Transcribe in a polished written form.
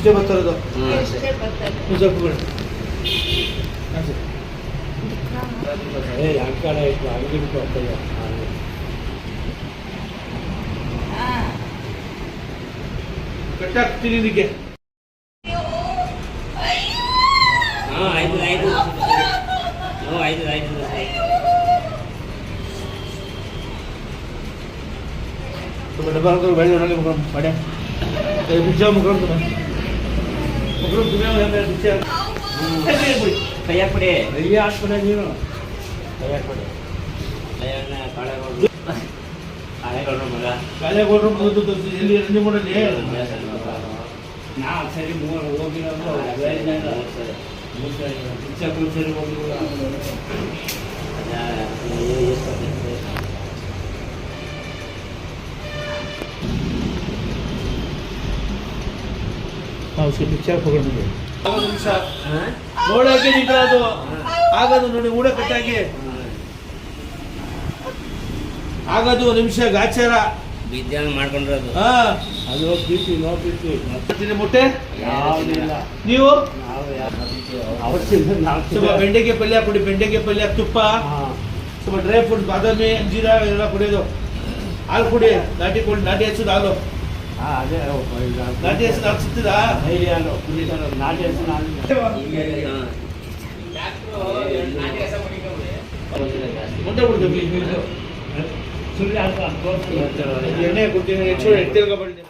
ಇಷ್ಟೇ ಬರ್ತಾರದು ಎಷ್ಟೇ ಬರ್ತದೆ ಸ್ವಲ್ಪ ಬಿಡಿ ಹಾಂ ಸರ್ ಅಂಕಣ ಇಟ್ಟು ಅಂಗಡಿ ಬಿಟ್ಟು ಹೋಗ್ತದೆ ಕಟ್ಟಾಕ್ತೀನಿ ಇದಕ್ಕೆ ಹಾಂ ಐದು ಐದು ಹ್ಞೂ ಐದು ಐದು ಡಬ್ಬ ಬೆಳೆ ನೋಡಿ ಮುಖಂ ಪಡೆ ಬಿಚ್ಚ ಮುಖಂ ಮುಖಂ ಬಿಚ್ಚ ಕೈಯಾಗ ಕೊಡಿ ಕೈಯ ಹಾಕ್ಬಿಡ ನೀನು ಕೈಯಾಗ ಕೊಡಿ ಕೈಯನ್ನ ಕಾಳೆಗೌಡರು ಕಾಳೆಗೌಡರು ಮಗ ಕಾಲೇಗೌಡರು ಬಂದು ಎಲ್ಲಿ ರಂಜಿ ಮಾಡಲಿ ನಾವು ಸರಿ ಮೂರು ಹೋಗಿರೋದು ಬಿಚ್ಚ ಸರಿ ಹೋಗಿ ಹಾಂ ಸರಿ ಬಿಚ್ಚ ತಗೊಂಡಿದ್ದೆ ನಿಮಿಷ ನೋಡಕ್ಕೆ ನಿಂತು ಆಗದು ನೋಡಿ ಊಟ ಕಟ್ಟಾಗಿ ಆಗದು ನಿಮಿಷ ಗಾಚಾರ ವಿದ್ಯಾನ ಮಾಡ್ಕೊಂಡಿರೋದು ಹಾ ಅದು ಪ್ರೀತಿ ನೋ ಪ್ರೀತಿ ಮೊಟ್ಟೆ ಯಾವುದಿಲ್ಲ ನೀವು ಅವತ್ತಿಂದ ಸ್ವಲ್ಪ ಬೆಂಡೆಗೆ ಪಲ್ಯ ಕೊಡಿ ಬೆಂಡೆಗೆ ಪಲ್ಯ ತುಪ್ಪ ಸ್ವಲ್ಪ ಡ್ರೈ ಫ್ರೂಟ್ಸ್ ಬಾದಾಮಿ ಜೀರಾ ಎಲ್ಲ ಕುಡಿಯೋದು ಹಾಲು ಕುಡಿ ನಾಟಿ ಕೊಡಿ ನಾಟಿ ಹಚ್ಚೋದು ಹಾಲು ಅದೇ ನಾಟಿ ಹಚ್ಚೋದು ಹಾಲು ಸಿಗ್ತದಾ ನಾಟಿ ಮುಂದೆ ಕೊಡ್ತೀವಿ ಸುಳ್ಳು ಎಣ್ಣೆ ಕೊಡ್ತೀನಿ ಹೆಚ್ಚು ಎಣ್ಣೆ ತಿರ್ಗಬಳ್ಳಿ